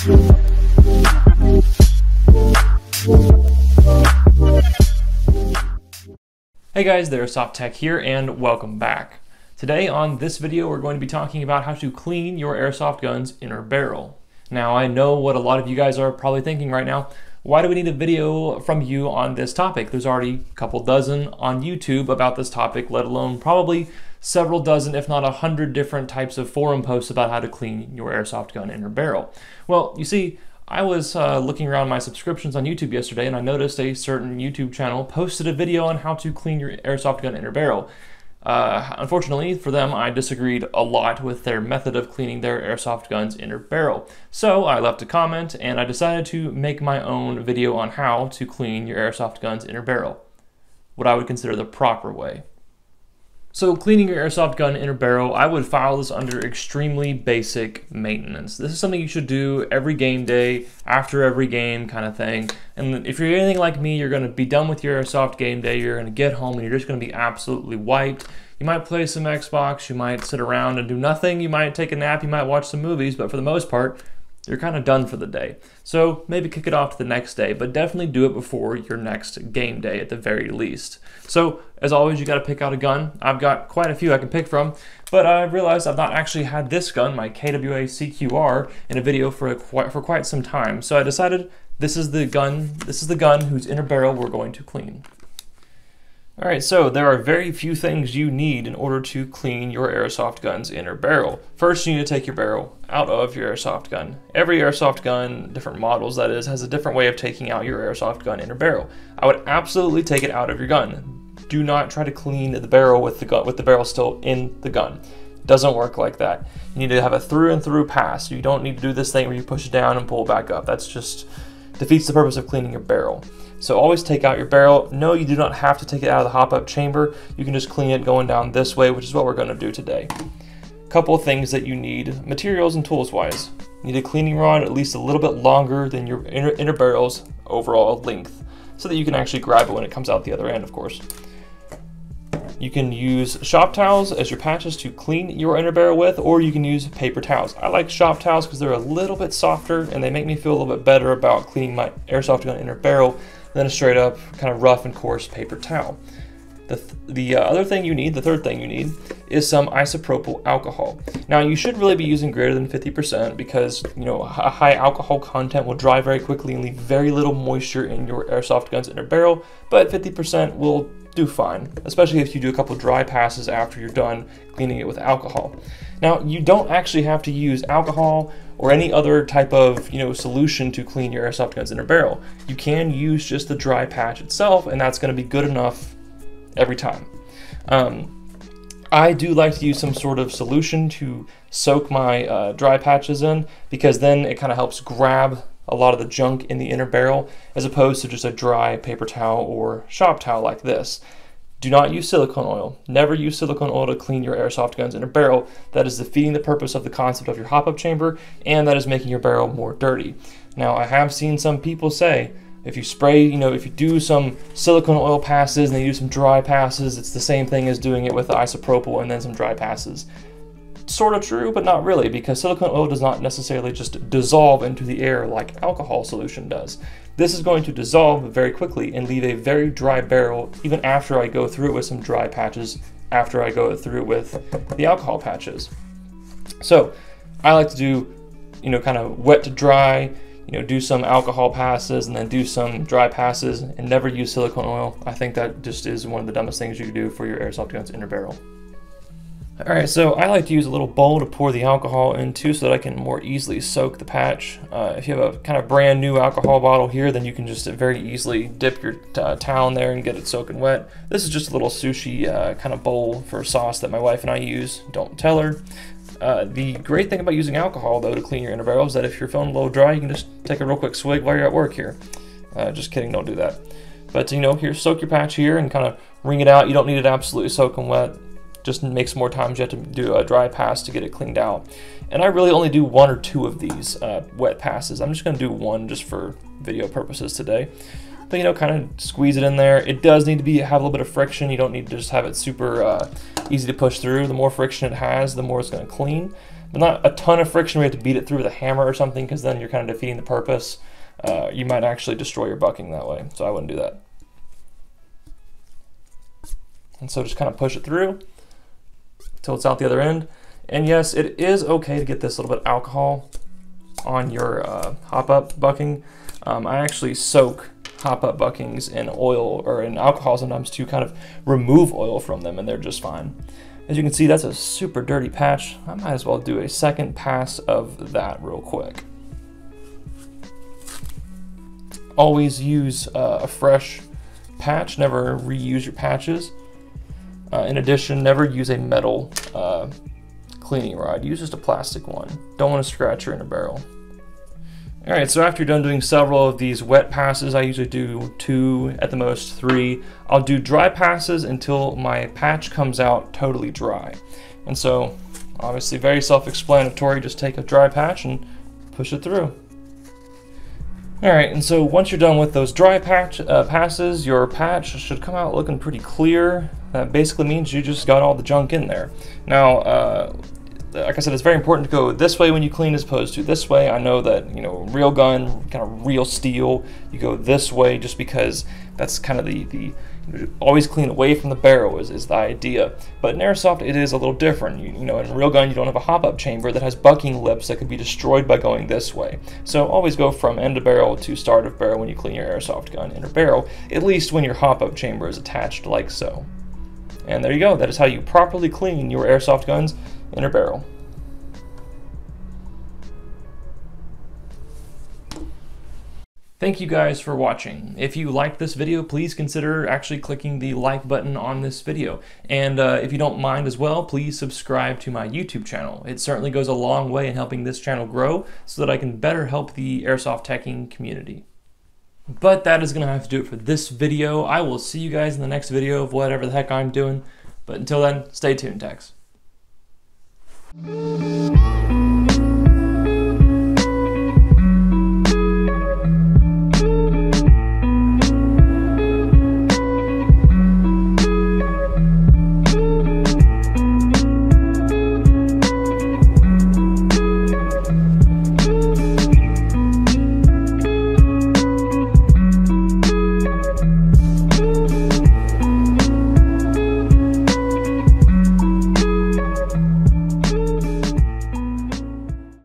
Hey guys, there, Soft Tech here, and welcome back. Today on this video we're going to be talking about how to clean your airsoft gun's inner barrel. Now I know what a lot of you guys are probably thinking right now, why do we need a video from you on this topic? There's already a couple dozen on YouTube about this topic, let alone probably several dozen, if not 100 different types of forum posts about how to clean your airsoft gun inner barrel. Well, you see, I was looking around my subscriptions on YouTube yesterday and I noticed a certain YouTube channel posted a video on how to clean your airsoft gun inner barrel. Unfortunately for them, I disagreed a lot with their method of cleaning their airsoft gun's inner barrel. So I left a comment and I decided to make my own video on how to clean your airsoft gun's inner barrel, what I would consider the proper way. So cleaning your airsoft gun inner barrel, I would file this under extremely basic maintenance. This is something you should do every game day, after every game kind of thing. And if you're anything like me, you're going to be done with your airsoft game day, you're going to get home and you're just going to be absolutely wiped. You might play some Xbox, you might sit around and do nothing, you might take a nap, you might watch some movies, but for the most part, you're kind of done for the day. So maybe kick it off to the next day, but definitely do it before your next game day at the very least. So as always, you got to pick out a gun. I've got quite a few I can pick from, but I realized I've not actually had this gun, my KWA CQR, in a video for quite some time. So I decided this is the gun whose inner barrel we're going to clean. Alright, so there are very few things you need in order to clean your airsoft gun's inner barrel. First, you need to take your barrel out of your airsoft gun. Every airsoft gun, different models that is, has a different way of taking out your airsoft gun inner barrel. I would absolutely take it out of your gun. Do not try to clean the barrel with the barrel still in the gun. Doesn't work like that. You need to have a through and through pass. You don't need to do this thing where you push it down and pull it back up. That's just defeats the purpose of cleaning your barrel. So always take out your barrel. No, you do not have to take it out of the hop-up chamber. You can just clean it going down this way, which is what we're going to do today. Couple of things that you need, materials and tools-wise. You need a cleaning rod at least a little bit longer than your inner barrel's overall length, so that you can actually grab it when it comes out the other end, of course. You can use shop towels as your patches to clean your inner barrel with, or you can use paper towels. I like shop towels because they're a little bit softer and they make me feel a little bit better about cleaning my airsoft gun inner barrel than a straight up kind of rough and coarse paper towel. The other thing you need, the third thing you need, is some isopropyl alcohol. Now you should really be using greater than 50% because a high alcohol content will dry very quickly and leave very little moisture in your airsoft gun's inner barrel, but 50% will do fine, especially if you do a couple dry passes after you're done cleaning it with alcohol. Now you don't actually have to use alcohol or any other type of solution to clean your airsoft gun's inner barrel. You can use just the dry patch itself, and that's going to be good enough every time. I do like to use some sort of solution to soak my dry patches in, because then it kind of helps grab a lot of the junk in the inner barrel as opposed to just a dry paper towel or shop towel like this. Do not use silicone oil. Never use silicone oil to clean your airsoft gun's inner barrel. That is defeating the purpose of the concept of your hop-up chamber, and that is making your barrel more dirty. Now, I have seen some people say, if you spray, if you do some silicone oil passes and then you do some dry passes, it's the same thing as doing it with the isopropyl and then some dry passes. Sort of true, but not really, because silicone oil does not necessarily just dissolve into the air like alcohol solution does. This is going to dissolve very quickly and leave a very dry barrel even after I go through it with some dry patches, after I go through it with the alcohol patches. So I like to do, kind of wet to dry, do some alcohol passes and then do some dry passes, and never use silicone oil. I think that just is one of the dumbest things you can do for your airsoft gun's inner barrel. Alright, so I like to use a little bowl to pour the alcohol into so that I can more easily soak the patch. If you have a kind of brand new alcohol bottle here, then you can just very easily dip your towel in there and get it soaking wet. This is just a little sushi kind of bowl for sauce that my wife and I use. Don't tell her. The great thing about using alcohol, though, to clean your inner barrel is that if you're feeling a little dry, you can just take a real quick swig while you're at work here. Just kidding, don't do that. But, here, soak your patch here and kind of wring it out. You don't need it absolutely soaking wet. Just makes more times you have to do a dry pass to get it cleaned out. And I really only do one or two of these wet passes. I'm just going to do one just for video purposes today. But kind of squeeze it in there. It does need to have a little bit of friction. You don't need to just have it super easy to push through. The more friction it has, the more it's going to clean. but not a ton of friction where you have to beat it through with a hammer or something, because then you're kind of defeating the purpose. You might actually destroy your bucking that way, so I wouldn't do that. And so just kind of push it through until it's out the other end. And yes, it is okay to get this little bit of alcohol on your hop-up bucking. I actually soak hop-up buckings in oil or in alcohol sometimes to kind of remove oil from them, and they're just fine. As you can see, that's a super dirty patch. I might as well do a second pass of that real quick. Always use a fresh patch, never reuse your patches. In addition, never use a metal cleaning rod. Use just a plastic one. Don't want to scratch your inner barrel. Alright, so after you're done doing several of these wet passes, I usually do 2, at the most 3. I'll do dry passes until my patch comes out totally dry. And so, obviously very self-explanatory, just take a dry patch and push it through. Alright, and so once you're done with those dry passes, your patch should come out looking pretty clear. That basically means you just got all the junk in there. Now, like I said, it's very important to go this way when you clean as opposed to this way. I know that, you know, real gun, kind of real steel, you go this way just because that's kind of the always clean away from the barrel is the idea. But in airsoft, it is a little different. You know, in real gun, you don't have a hop-up chamber that has bucking lips that could be destroyed by going this way. So always go from end of barrel to start of barrel when you clean your airsoft gun inner barrel, at least when your hop-up chamber is attached like so. And there you go. That is how you properly clean your airsoft gun's inner barrel. Thank you guys for watching. If you liked this video, please consider actually clicking the like button on this video. And if you don't mind as well, please subscribe to my YouTube channel. It certainly goes a long way in helping this channel grow so that I can better help the airsoft teching community. But that is going to have to do it for this video. I will see you guys in the next video of whatever the heck I'm doing. But until then, stay tuned, techs.